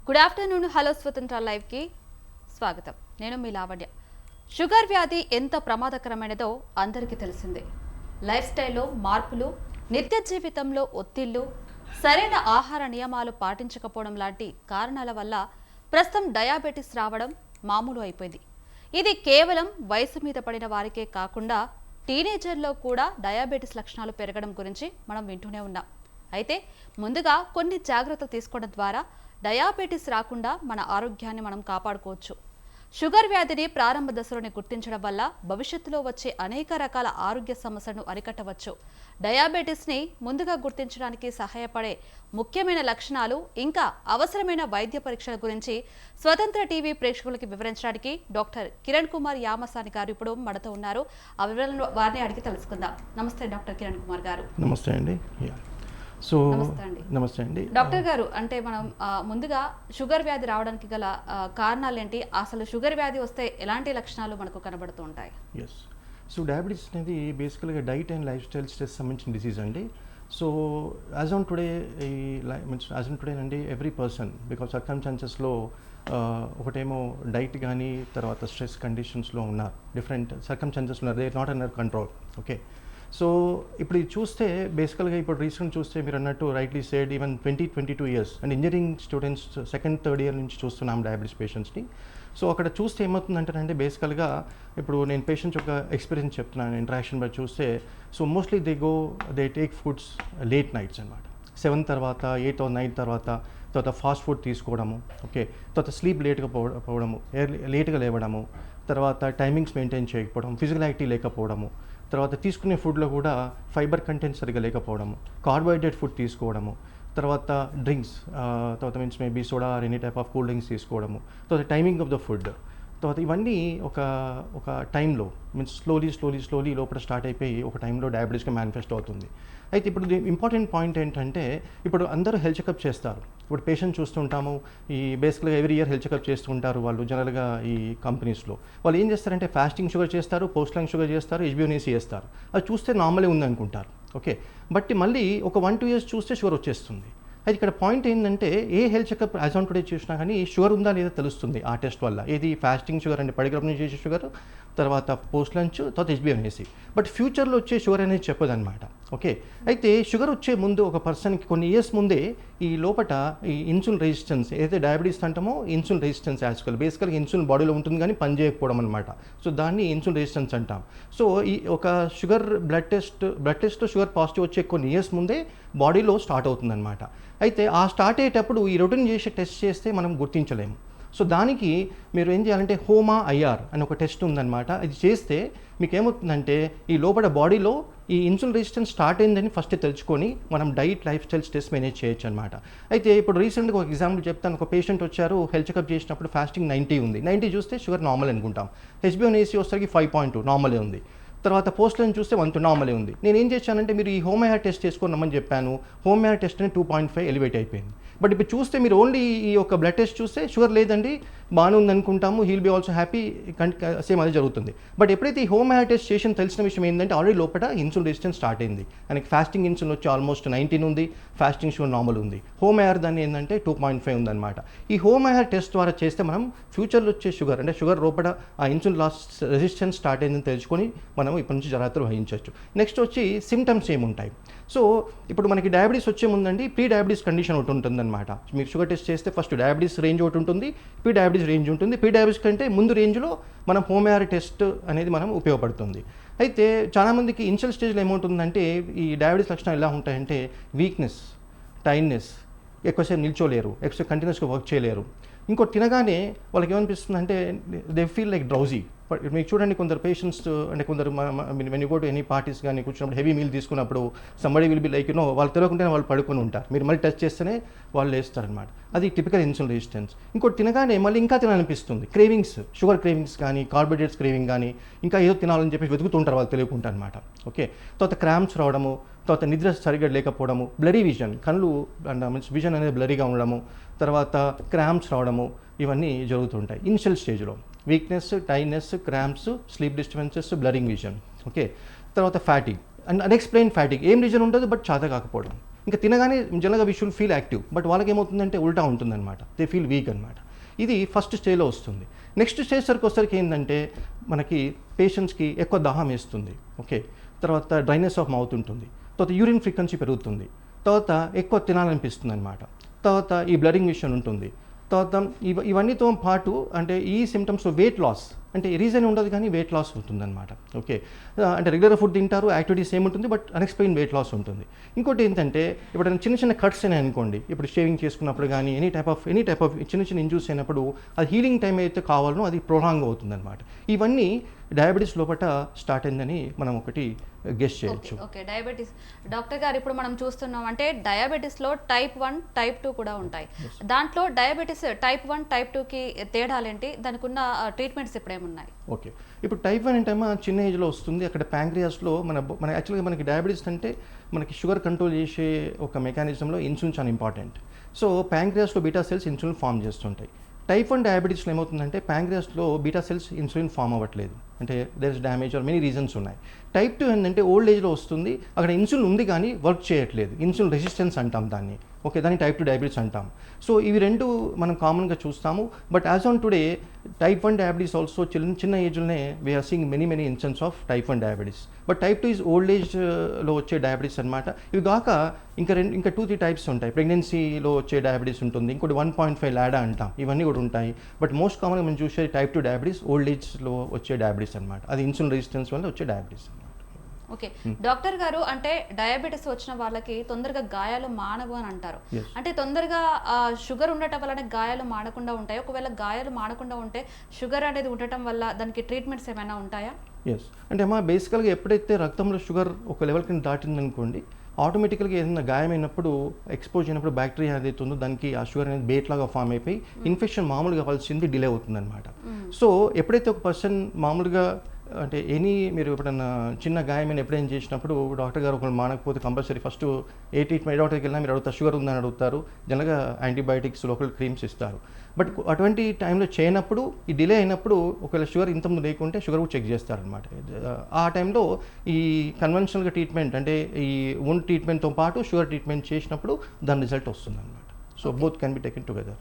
Good afternoon. Hello స్వతంత్ర లైవ్కి స్వాగతం. నేను మీ లావణ్య. షుగర్ వ్యాధి ఎంత ప్రమాదకరమైనదో అందరికీ తెలిసిందే. లైఫ్ స్టైల్లో మార్పులు, నిత్య జీవితంలో ఒత్తిళ్లు, సరైన ఆహార నియమాలు పాటించకపోవడం లాంటి కారణాల వల్ల ప్రస్తుతం డయాబెటీస్ రావడం మామూలు అయిపోయింది. ఇది కేవలం వయసు మీద పడిన వారికే కాకుండా టీనేజర్లో కూడా డయాబెటీస్ లక్షణాలు పెరగడం గురించి మనం వింటూనే ఉన్నాం. అయితే ముందుగా కొన్ని జాగ్రత్తలు తీసుకోవడం ద్వారా డయాబెటీస్ రాకుండా మన ఆరోగ్యాన్ని మనం కాపాడుకోవచ్చు. షుగర్ వ్యాధిని ప్రారంభ దశలోనే గుర్తించడం వల్ల భవిష్యత్తులో వచ్చే అనేక రకాల ఆరోగ్య సమస్యలను అరికట్టవచ్చు. డయాబెటీస్ని ముందుగా గుర్తించడానికి సహాయపడే ముఖ్యమైన లక్షణాలు ఇంకా అవసరమైన వైద్య పరీక్షల గురించి స్వతంత్ర టీవీ ప్రేక్షకులకి వివరించడానికి డాక్టర్ కిరణ్ కుమార్ యామసాని గారు ఇప్పుడు మనతో ఉన్నారు. ఆ వివరాలను వారిని అడిగి తెలుసుకుందాం. నమస్తే డాక్టర్ కిరణ్ కుమార్ గారు. నమస్తే అండి. నమస్తే అండి డాక్టర్ గారు. అంటే మనం ముందుగా షుగర్ వ్యాధి రావడానికి గల కారణాలు ఏంటి, అసలు షుగర్ వ్యాధి వస్తే ఎలాంటి లక్షణాలు మనకు కనబడుతూ ఉంటాయి? ఎస్. సో డయాబెటీస్ అనేది బేసికల్గా diet and lifestyle stress సంబంధించిన డిసీజ్ అండి. సో యాజ్ ఆన్ టుడే అండి ఎవ్రీ పర్సన్ బికాస్ సర్కమ్స్టాన్సెస్లో ఒకటేమో డైట్ కానీ తర్వాత స్ట్రెస్ కండిషన్స్లో ఉన్నారు, డిఫరెంట్ సర్కమ్స్టాన్సెస్ ఉన్నారు, they are not under control. Okay. So ఇప్పుడు ఇది చూస్తే బేసికల్గా ఇప్పుడు రీసెంట్ చూస్తే మీరు అన్నట్టు rightly said even 22 years and engineering students second third year నుంచి చూస్తున్నాం డయాబెటీస్ పేషెంట్స్ని. సో అక్కడ చూస్తే ఏమవుతుందంటే బేసికల్గా ఇప్పుడు నేను పేషెంట్స్ యొక్క ఎక్స్పీరియన్స్ చెప్తున్నాను, ఇంటరాక్షన్ బట్టి చూస్తే so mostly they take foods late nights అనమాట. 7 తర్వాత 8 or 9 తర్వాత ఫాస్ట్ ఫుడ్ తీసుకోవడము. ఓకే. తర్వాత స్లీప్ లేట్గా పోవడము, లేట్గా లేవడము, తర్వాత టైమింగ్స్ మెయింటైన్ చేయకపోవడం, ఫిజికల్ యాక్టివిటీ లేకపోవడము, తర్వాత తీసుకునే ఫుడ్లో కూడా ఫైబర్ కంటెంట్ సరిగ్గా లేకపోవడము, కార్బోహైడ్రేట్ ఫుడ్ తీసుకోవడము, తర్వాత డ్రింక్స్, తర్వాత means maybe soda or any type of cool drinks తీసుకోవడము, తర్వాత టైమింగ్ ఆఫ్ ద ఫుడ్, తర్వాత ఇవన్నీ ఒక టైంలో మీన్స్ స్లోలీ లోపల స్టార్ట్ అయిపోయి ఒక టైంలో డయాబెటీస్గా మేనిఫెస్ట్ అవుతుంది. అయితే ఇప్పుడు ఇంపార్టెంట్ పాయింట్ ఏంటంటే ఇప్పుడు అందరూ హెల్త్ చెకప్ చేస్తారు. ఇప్పుడు పేషెంట్ చూస్తుంటాము, ఈ బేసిక్గా ఎవ్రీ ఇయర్ హెల్త్ చెకప్ చేస్తుంటారు వాళ్ళు జనరల్గా ఈ కంపెనీస్లో. వాళ్ళు ఏం చేస్తారంటే ఫాస్టింగ్ షుగర్ చేస్తారు, పోస్ట్ లైన్ షుగర్ చేస్తారు, హెచ్బిఓనేసి చేస్తారు. అది చూస్తే నార్మలే ఉందనుకుంటారు. ఓకే. బట్ మళ్ళీ ఒక 1-2 years చూస్తే షుగర్ వచ్చేస్తుంది. అయితే ఇక్కడ పాయింట్ ఏంటంటే ఏ health checkup as on today చూసినా కానీ షుగర్ ఉందా లేదా తెలుస్తుంది ఆ టెస్ట్ వల్ల. ఏది ఫాస్టింగ్ షుగర్ అంటే పడిగడప నుంచి చేసే షుగర్, తర్వాత పోస్ట్ లంచ్, తర్వాత హెచ్బిఓనేసి. బట్ ఫ్యూచర్లో వచ్చే షుగర్ అనేది చెప్పదన్నమాట. ఓకే. అయితే షుగర్ వచ్చే ముందు ఒక పర్సన్కి కొన్ని ఇయర్స్ ముందే ఈ లోపల ఈ ఇన్సులిన్ రెసిస్టెన్స్ ఏదైతే డయాబెటీస్ అంటామో ఇన్సులిన్ రెసిస్టెన్స్ యాజ్కల్ బేసికల్గా ఇన్సులిన్ బాడీలో ఉంటుంది కానీ పని చేయకపోవడం అనమాట. సో దాన్ని ఇన్సులిన్ రెసిస్టెన్స్ అంటాం. సో ఈ ఒక షుగర్ బ్లడ్ టెస్ట్లో షుగర్ పాజిటివ్ వచ్చే కొన్ని ఇయర్స్ ముందే బాడీలో స్టార్ట్ అవుతుందన్నమాట. అయితే ఆ స్టార్ట్ అయ్యేటప్పుడు ఈ రొటీన్ చేసే టెస్ట్ చేస్తే మనం గుర్తించలేము. సో దానికి మీరు ఏం చేయాలంటే హోమా ఐఆర్ అని ఒక టెస్ట్ ఉందన్నమాట. ఇది చేస్తే మీకు ఏమవుతుందంటే ఈ లోపల బాడీలో ఈ ఇన్సులిన్ రెసిస్టెన్స్ స్టార్ట్ అయిందని ఫస్ట్ తెలుసుకొని మనం diet lifestyle stress manage చేయొచ్చు అనమాట. అయితే ఇప్పుడు రీసెంట్గా ఒక ఎగ్జాంపుల్ చెప్తాను. ఒక పేషెంట్ వచ్చారు, హెల్త్ చెకప్ చేసినప్పుడు ఫాస్టింగ్ 90 ఉంది. 90 చూస్తే షుగర్ నార్మల్ అనుకుంటాం. హెచ్బిఓనేసి వచ్చేసరికి 5.2 నార్మలే ఉంది. తర్వాత పోస్ట్ లైన్ చూస్తే 1 నార్మలే ఉంది. నేను ఏం చేశానంటే మీరు ఈ హోమ్ ఐఆర్ టెస్ట్ చేసుకున్నామని చెప్పాను. హోమ్ ఐఆర్ టెస్ట్ అని 2.5 ఎలివేట్ అయిపోయింది. బట్ ఇప్పుడు చూస్తే మీరు ఓన్లీ ఈ యొక్క బ్లడ్ టెస్ట్ చూస్తే షుగర్ లేదండి, బాగానే ఉంది అనుకుంటాము, he'll be also happy, same అదే జరుగుతుంది. బట్ ఎప్పుడైతే ఈ హోమ్ ఐఆర్ టెస్ట్ చేసిన తెలిసిన విషయం ఏంటంటే ఆల్రెడీ లోపల ఇన్సులిన్ రెసిస్టెన్స్ స్టార్ట్ అయింది. ఆయనకి ఫాస్టింగ్ ఇన్సులిన్ వచ్చి ఆల్మోస్ట్ 19 ఉంది, ఫాస్టింగ్ షుగర్ నార్మల్ ఉంది. హోమ్ ఐఆర్ దాన్ని ఏంటంటే 2.5 ఉందన్నమాట. ఈ హోమ్ ఐఆర్ టెస్ట్ ద్వారా చేస్తే మనం ఫ్యూచర్లో వచ్చే షుగర్ అంటే షుగర్ లోపల ఆ ఇన్సులిన్ రెసిస్టెన్స్ స్టార్ట్ అయిందని తెలుసుకొని మనం ఇప్పటి నుంచి జాగ్రత్తలు వహించవచ్చు. నెక్స్ట్ వచ్చి సిమ్టమ్స్ ఏముంటాయి. సో ఇప్పుడు మనకి డయాబెటీస్ వచ్చే ముందండి ప్రీ డయాబెటీస్ కండిషన్ ఒకటి ఉంటుందన్నమాట. మీరు షుగర్ టెస్ట్ చేస్తే ఫస్ట్ డయాబెటీస్ రేంజ్ ఒకటి ఉంటుంది, ప్రీ డయాబెటీస్ రేంజ్ ఉంటుంది. ప్రీ డయాబెటీస్ కంటే ముందు రేంజ్లో మనం హోమ్ ఐఆర్ టెస్ట్ అనేది మనం ఉపయోగపడుతుంది. అయితే చాలామందికి ఇనిషియల్ స్టేజ్లో ఏమవుతుందంటే ఈ డయాబెటీస్ లక్షణాలు ఎలా ఉంటాయంటే వీక్నెస్, టైర్డ్నెస్, ఎక్కువసేపు నిల్చోలేరు, ఎక్కువసేపు కంటిన్యూస్గా వర్క్ చేయలేరు. ఇంకోటి తినగానే వాళ్ళకి ఏమనిపిస్తుంది అంటే దే ఫీల్ లైక్ డ్రౌజీ. మీకు చూడండి కొందరు పేషెంట్స్ అంటే కొందరు when you go to any parties కానీ కూర్చున్నప్పుడు హెవీ మీల్ తీసుకున్నప్పుడు సంబడి విల్ బి లైక్ వాళ్ళు తెలియకుండానే వాళ్ళు పడుకొని ఉంటారు. మీరు మళ్ళీ టచ్ చేస్తేనే వాళ్ళు లేస్తారనమాట. అది టిపికల్ ఇన్సులిన్ రెసిస్టెన్స్. ఇంకోటి తినగానే మళ్ళీ ఇంకా తినాలనిపిస్తుంది. క్రేవింగ్స్, షుగర్ క్రేవింగ్స్ కానీ కార్బోహైడ్రేట్స్ క్రేవింగ్ కానీ ఇంకా ఏదో తినాలని చెప్పి వెతుకుతుంటారు వాళ్ళు తెలియకుండా అనమాట. ఓకే. తర్వాత క్రాంప్స్ రావడము, తర్వాత నిద్ర సరిగ్గా లేకపోవడము, బ్లరీ విజన్, కళ్ళు మీన్స్ విజన్ అనేది బ్లరీగా ఉండడము, తర్వాత క్రాంప్స్ రావడము, ఇవన్నీ జరుగుతుంటాయి ఇనిషియల్ స్టేజ్లో. Weakness, tiredness, cramps, sleep disturbances, blurring vision. Okay. తర్వాత ఫ్యాటిగ్ అండ్ అన్ఎక్స్ప్లెయిన్ ఫ్యాటిగ్, ఏం రీజన్ ఉండదు బట్ చేత కాకపోవడం. ఇంకా తినగానే జనరల్గా we should feel active, but వాళ్ళకి ఏమవుతుందంటే ఉల్టా ఉంటుందన్నమాట, దే ఫీల్ వీక్ అనమాట. ఇది ఫస్ట్ స్టేజ్లో వస్తుంది. నెక్స్ట్ స్టేజ్ సరికి ఏంటంటే మనకి పేషెంట్స్కి ఎక్కువ దాహం వేస్తుంది, ఓకే, తర్వాత డ్రైనెస్ ఆఫ్ మౌత్ ఉంటుంది, తర్వాత యూరిన్ ఫ్రీక్వెన్సీ పెరుగుతుంది, తర్వాత ఎక్కువ తినాలనిపిస్తుంది అనమాట, తర్వాత ఈ బ్లడింగ్ విషయం ఉంటుంది, తర్వాత ఇవన్నీతో పాటు అంటే ఈ సిమ్టమ్స్ వెయిట్ లాస్, అంటే రీజన్ ఉండదు కానీ వెయిట్ లాస్ ఉంటుందన్నమాట, ఓకే. అంటే రెగ్యులర్ ఫుడ్ తింటారు, యాక్టివిటీస్ ఏముంటుంది, బట్ అన్ఎక్స్ప్లెయిన్ వెయిట్ లాస్ ఉంటుంది. ఇంకోటి ఏంటంటే ఇప్పుడు చిన్న చిన్న కట్స్ అయినాయి అనుకోండి, ఇప్పుడు షేవింగ్ చేసుకున్నప్పుడు కానీ ఎనీ టైప్ ఆఫ్ చిన్న చిన్న ఇంజూరీస్ అయినప్పుడు అది హీలింగ్ టైం అయితే కావాలనో అది ప్రొలాంగ్ అవుతుందన్నమాట. ఇవన్నీ డయాబెటీస్ లోపల స్టార్ట్ అయిందని మనం ఒకటి గెస్ చేయొచ్చు. ఓకే, డయాబెటీస్ డాక్టర్ గారు ఇప్పుడు మనం చూస్తున్నాం అంటే డయాబెటీస్లో టైప్ 1 టైప్ 2 కూడా ఉంటాయి. దాంట్లో డయాబెటీస్ టైప్ 1 టైప్ 2కి తేడాలేంటి, దానికి ఉన్న ట్రీట్మెంట్స్ ఇప్పుడు ఏమున్నాయి? ఓకే, ఇప్పుడు టైప్ 1 అంటే చిన్న ఏజ్లో వస్తుంది. అక్కడ ప్యాంక్రియాస్లో మన యాక్చువల్గా మనకి డయాబెటీస్ అంటే మనకి షుగర్ కంట్రోల్ చేసే ఒక మెకానిజంలో ఇన్సులిన్ చాలా ఇంపార్టెంట్. సో ప్యాంక్రియాస్లో బీటా సెల్స్ ఇన్సులిన్ ఫామ్ చేస్తుంటాయి. టైప్ 1 డయాబెటీస్లో ఏమవుతుందంటే ప్యాంక్రియాస్లో బీటా సెల్స్ ఇన్సులిన్ ఫామ్ అవ్వట్లేదు, అంటే there is damage or many reasons ఉన్నాయి. టైప్ 2 ఏంటంటే ఓల్డ్ ఏజ్లో వస్తుంది, అక్కడ ఇన్సులిన్ ఉంది కానీ వర్క్ చేయట్లేదు, ఇన్సులిన్ రెసిస్టెన్స్ అంటాం దాన్ని, ఓకే, దాన్ని టైప్ 2 డయాబెటీస్ అంటాం. సో ఇవి రెండు మనం కామన్గా చూస్తాము. But as on today type 1 diabetes also చిన్న ఏజ్లోనే we are seeing many instance of type 1 diabetes. But type 2 is old ఏజ్లో వచ్చే డయాబెటీస్ అనమాట. ఇవి కాక ఇంకా 2-3 టైప్స్ ఉంటాయి. ప్రెగ్నెన్సీలో వచ్చే డయాబెటీస్ ఉంటుంది, ఇంకోటి 1.5 లాడా అంటాం, ఇవన్నీ కూడా ఉంటాయి. బట్ మోస్ట్ కామన్గా మనం చూసే టైప్ 2 డయాబెటీస్ ఓల్డ్ ఏజ్లో వచ్చే డయాబెటీస్ అనమాట. అది ఇన్సులిన్ రెసిస్టెన్స్ వల్ల వచ్చే డయాబెటీస్ అనమాట. ఓకే, డాక్టర్ గారు అంటే డయాబెటీస్ వచ్చిన వాళ్ళకి తొందరగా గాయాలు మానవు అని అంటారు. అంటే తొందరగా షుగర్ ఉండటం వల్ల గాయాలు మానకుండా ఉంటాయి. ఒకవేళ గాయాలు మానకుండా ఉంటే షుగర్ అనేది ఉండటం వల్ల దానికి ట్రీట్మెంట్స్ ఏమైనా ఉంటాయా? ఎస్, అంటే బేసికల్గా ఎప్పుడైతే రక్తంలో షుగర్ ఒక లెవెల్ కింద దాటిందనుకోండి, ఆటోమేటికల్గా ఏదైనా గాయమైనప్పుడు ఎక్స్పోజ్ అయినప్పుడు బ్యాక్టీరియా ఏదైతే ఉందో దానికి ఆ షుగర్ అనేది బేట్ లాగా ఫామ్ అయిపోయి ఇన్ఫెక్షన్ మామూలుగా కావాల్సింది డిలే అవుతుంది అనమాట. సో ఎప్పుడైతే ఒక పర్సన్ మామూలుగా అంటే మీరు ఎప్పుడైనా చిన్న గాయమైన ఎప్పుడైనా చేసినప్పుడు డాక్టర్ గారు ఒకళ్ళు మానకపోతే కంపల్సరీ ఫస్ట్ ఏ ట్రీట్మెంట్ డాక్టర్కి వెళ్ళినా మీరు అడుగుతారు షుగర్ ఉందని అడుగుతారు, జనరల్గా యాంటీబయాటిక్స్ లోకల్ క్రీమ్స్ ఇస్తారు. బట్ అటువంటి టైంలో చేయనప్పుడు ఈ డిలే అయినప్పుడు ఒకవేళ షుగర్ ఇంతకుముందు లేకుంటే షుగర్ కూడా చెక్ చేస్తారనమాట. ఆ టైంలో ఈ కన్వెన్షనల్గా ట్రీట్మెంట్ అంటే ఈ ఓన్ ట్రీట్మెంట్తో పాటు షుగర్ ట్రీట్మెంట్ చేసినప్పుడు దాని రిజల్ట్ వస్తుంది అనమాట. So both can be taken together.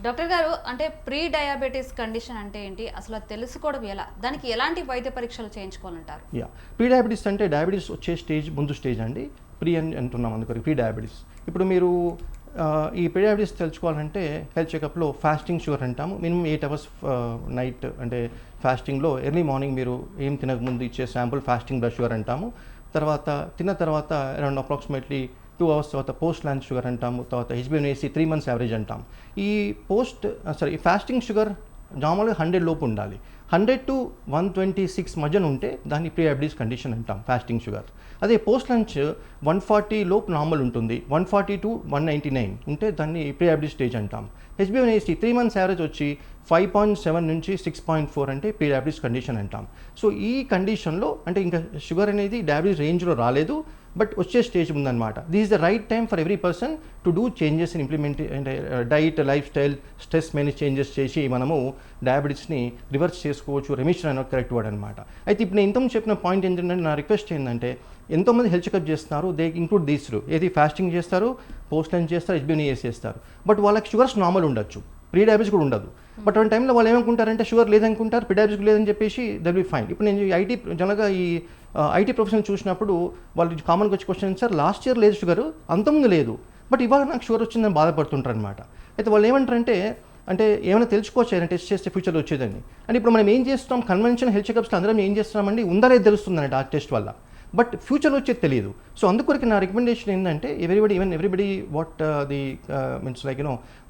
Doctor గారు అంటే ప్రీ డయాబెటీస్ కండిషన్ అంటే ఏంటి, అసలు తెలుసుకోవడం ఎలా, దానికి ఎలాంటి వైద్య పరీక్షలు చేయించుకోవాలంటారు? ప్రీ డయాబెటీస్ అంటే డయాబెటీస్ వచ్చే ముందు స్టేజ్ అండి, ప్రీ అని అంటున్నాం అందుకని ప్రీ డయాబెటీస్. ఇప్పుడు మీరు ఈ ప్రీ డయాబెటీస్ తెలుసుకోవాలంటే హెల్త్ చెకప్లో ఫాస్టింగ్ షుగర్ అంటాము. మినిమం 8 hours నైట్ అంటే ఫాస్టింగ్లో ఎర్లీ మార్నింగ్ మీరు ఏం తినకముందు ఇచ్చే శాంపుల్ ఫాస్టింగ్ బ్లడ్ షుగర్ అంటాము. తర్వాత తిన్న తర్వాత అరౌండ్ అప్రాక్సిమేట్లీ 2 hours తర్వాత పోస్ట్ లంచ్ షుగర్ అంటాము. తర్వాత HbA1c 3 months యావరేజ్ అంటాం. ఈ ఫాస్టింగ్ షుగర్ నార్మల్గా 100 లోపు ఉండాలి. 100 to 126 మధ్యన ఉంటే దాన్ని ప్రీ డయాబెటీస్ కండిషన్ అంటాం ఫాస్టింగ్ షుగర్. అదే పోస్ట్ లంచ్ 140 లోపు నార్మల్ ఉంటుంది, 140 to 199 ఉంటే దాన్ని ప్రీ డయాబెటీస్ స్టేజ్ అంటాం. HbA1c 3 months యావరేజ్ వచ్చి 5.7 నుంచి 6.4 అంటే ప్రీ డయాబెటీస్ కండిషన్ అంటాం. సో ఈ కండిషన్లో అంటే ఇంకా షుగర్ అనేది డయాబెటీస్ రేంజ్లో రాలేదు, బట్ వచ్చే స్టేజ్ ఉందన్నమాట. This is the right time for every person to do changes in implement అంటే diet, lifestyle, stress manage changes చేసి మనము డయాబెటీస్ని రివర్స్ చేసుకోవచ్చు. రెమిషన్ అనేది కరెక్ట్ వర్డ్ అనమాట. అయితే ఇప్పుడు నేను ఇంతకుముందు చెప్పిన పాయింట్ ఏంటంటే నా రిక్వెస్ట్ ఏంటంటే ఎంతోమంది హెల్త్ చెకప్ చేస్తున్నారు, దే ఇంక్లూడ్ దీస్ ఏది ఫాస్టింగ్ చేస్తారు, పోస్ట్ లంచ్ చేస్తారు, HbA1c చేస్తారు. బట్ వాళ్ళకి షుగర్స్ నార్మల్ ఉండొచ్చు, ప్రీ డయాబెటీస్ కూడా ఉండదు. బట్ ఆ టైంలో వాళ్ళు ఏమనుకుంటారంటే షుగర్ లేదనుకుంటారు, ప్రీ డయాబెటీస్ లేదని చెప్పేసి దట్ బి ఫైన్. ఇప్పుడు నేను జనరల్గా ఈ ఐటీ ప్రొఫెషన్ చూసినప్పుడు వాళ్ళు కామన్గా వచ్చే క్వశ్చన్, సార్ లాస్ట్ ఇయర్ లేదు షుగర్, అంతకుముందు లేదు, బట్ ఇవాళ నాకు షుగర్ వచ్చిందని బాధపడుతుంటారు అనమాట. అయితే వాళ్ళు ఏమంటారంటే అంటే ఏమైనా తెలుసుకోవచ్చు ఏమైనా టెస్ట్ చేస్తే ఫ్యూచర్లో వచ్చేదని. అంటే ఇప్పుడు మనం ఏం చేస్తాం, కన్వెన్షనల్ హెల్త్ చెకప్స్లో అందరం ఏం చేస్తున్నామండి, ఉందా లేదు తెలుస్తుందండి ఆ టెస్ట్ వల్ల, బట్ ఫ్యూచర్లో వచ్చేది తెలియదు. సో అందుకొరకు నా రికమెండేషన్ ఏంటంటే everybody what the means like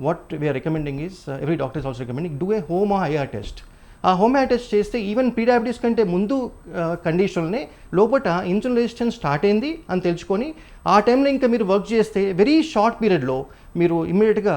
what we are recommending is every doctor is also recommending do a HOMA IR test. ఆ హోమ్ ఐఆర్ టెస్ట్ చేస్తే ఈవెన్ ప్రీ డయాబెటీస్ కంటే ముందు కండిషన్లోనే లోపల ఇన్సులిన్ రెసిస్టెన్స్ స్టార్ట్ అయింది అని తెలుసుకొని ఆ టైంలో ఇంకా మీరు వర్క్ చేస్తే వెరీ షార్ట్ పీరియడ్లో మీరు ఇమ్మీడియట్గా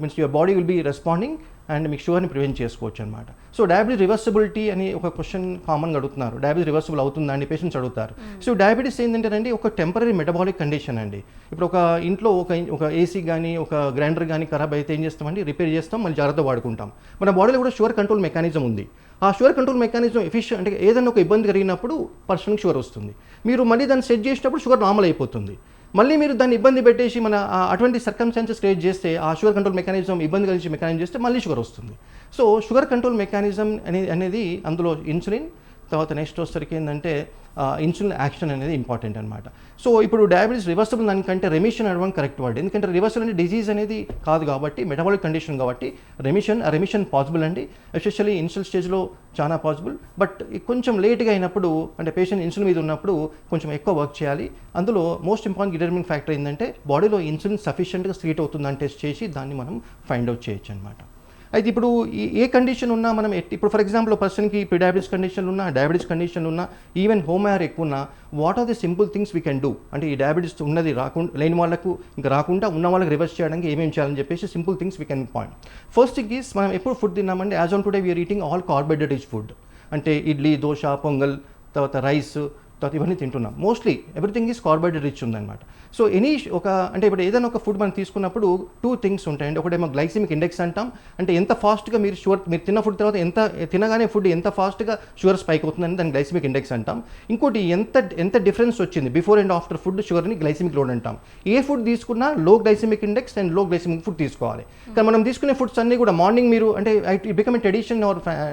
means your body will be responding and మీకు షుగర్ని ప్రివెంట్ చేసుకోవచ్చు అనమాట. సో డయాబెటీస్ రివర్సిబిలిటీ అని ఒక క్వశ్చన్ కామన్గా అడుగుతున్నారు, డయాబెటీస్ రివర్సిబుల్ అవుతుందా అని పేషెంట్స్ అడుగుతారు. సో డయాబెటీస్ ఏంటంటే ఒక టెంపరీ మెటబాలిక్ కండిషన్ అండి. ఇప్పుడు ఒక ఇంట్లో ఒక ఏసీ కానీ ఒక గ్రైండర్ కానీ ఖరాబ్ అయితే ఏం చేస్తామండి, రిపేర్ చేస్తాం, మళ్ళీ జాగ్రత్త వాడుకుంటాం. మన బాడీలో కూడా షుగర్ కంట్రోల్ మెకానిజం ఉంది. ఆ షుగర్ కంట్రోల్ మెకానిజం ఎఫిషియెంట్ అంటే ఏదైనా ఒక ఇబ్బంది కలిగినప్పుడు పర్సన్కి షుగర్ వస్తుంది, మీరు మళ్ళీ దాన్ని సెట్ చేసినప్పుడు షుగర్ నార్మల్ అయిపోతుంది. మళ్ళీ మీరు దాన్ని ఇబ్బంది పెట్టేసి మన అటువంటి సర్కమ్స్టాన్సెస్ క్రియేట్ చేస్తే ఆ షుగర్ కంట్రోల్ మెకానిజం ఇబ్బంది కలిగించే మెకానిజం చేస్తే మళ్ళీ షుగర్ వస్తుంది. సో షుగర్ కంట్రోల్ మెకానిజం అనేది అందులో ఇన్సులిన్, తర్వాత నెక్స్ట్ వచ్చేసరికి ఏంటంటే ఇన్సులిన్ యాక్షన్ అనేది ఇంపార్టెంట్ అనమాట. సో ఇప్పుడు డయాబెటీస్ రివర్సబుల్ దానికంటే రెమిషన్ అవ్వడం కరెక్ట్ వర్డ్. ఎందుకంటే రివర్సల్ అంటే డిజీజ్ అనేది కాదు కాబట్టి, మెటబాలిక్ కండిషన్ కాబట్టి రెమిషన్ పాసిబుల్ అండి. ఎస్పెషల్లీ ఇనిషియల్ స్టేజ్లో చాలా పాసిబుల్. బట్ కొంచెం లేట్గా అయినప్పుడు అంటే పేషెంట్ ఇన్సులిన్ మీద ఉన్నప్పుడు కొంచెం ఎక్కువ వర్క్ చేయాలి. అందులో మోస్ట్ ఇంపార్టెంట్ డిటర్మినింగ్ ఫ్యాక్టర్ ఏంటంటే బాడీలో ఇన్సులిన్ సఫిషియెంట్గా క్రియేట్ అవుతుందని టెస్ట్ చేసి దాన్ని మనం ఫైండ్ అవుట్ చేయొచ్చు అనమాట. అయితే ఇప్పుడు ఏ కండిషన్ ఉన్నా మనం ఇప్పుడు ఫర్ ఎగ్జాంపుల్ పర్సన్కి ప్రీ డయాబెటీస్ కండిషన్ ఉన్నా, డయాబెటీస్ కండిషన్ ఉన్నా, ఈవెన్ హోమ్ ఐఆర్ ఎక్కువ ఉన్నా, what are the simple things we can do? అంటే ఈ డయాబెటీస్ ఉన్నది లేని వాళ్ళకు ఇంకా రాకుండా ఉన్న వాళ్ళకి రివర్స్ చేయడానికి ఏమేమి చేయాలని చెప్పేసి simple things we can point. First thing is మనం ఎప్పుడు ఫుడ్ తిన్నామంటే as on today we are eating all carbohydrate rich food. అంటే ఇడ్లీ, దోశ, పొంగల్, తర్వాత రైస్, తర్వాత ఇవన్నీ తింటున్నాం. Mostly everything is carbohydrate rich ఉందన్నమాట. సో అంటే ఇప్పుడు ఏదైనా ఒక ఫుడ్ మనం తీసుకున్నప్పుడు 2 థింగ్స్ ఉంటాయండి. ఒకటేమో గ్లైసిమిక్ ఇండెక్స్ అంటాం, అంటే ఎంత ఫాస్ట్గా మీరు తిన్న ఫుడ్ తర్వాత తినగానే ఫుడ్ ఎంత ఫాస్ట్గా షుగర్ స్పైక్ అవుతుందని దాన్ని గ్లైసిమిక్ ఇండెక్స్ అంటాం. ఇంకోటి ఎంత డిఫరెన్స్ వచ్చింది బిఫోర్ అండ్ ఆఫ్టర్ ఫుడ్ షుగర్ని గ్లైసిమిక్ లోడ్ అంటాం. ఏ ఫుడ్ తీసుకున్నా లో glycemic index and low glycemic food తీసుకోవాలి. కానీ మనం తీసుకునే ఫుడ్స్ అన్నీ కూడా మార్నింగ్ మీరు అంటే it become a tradition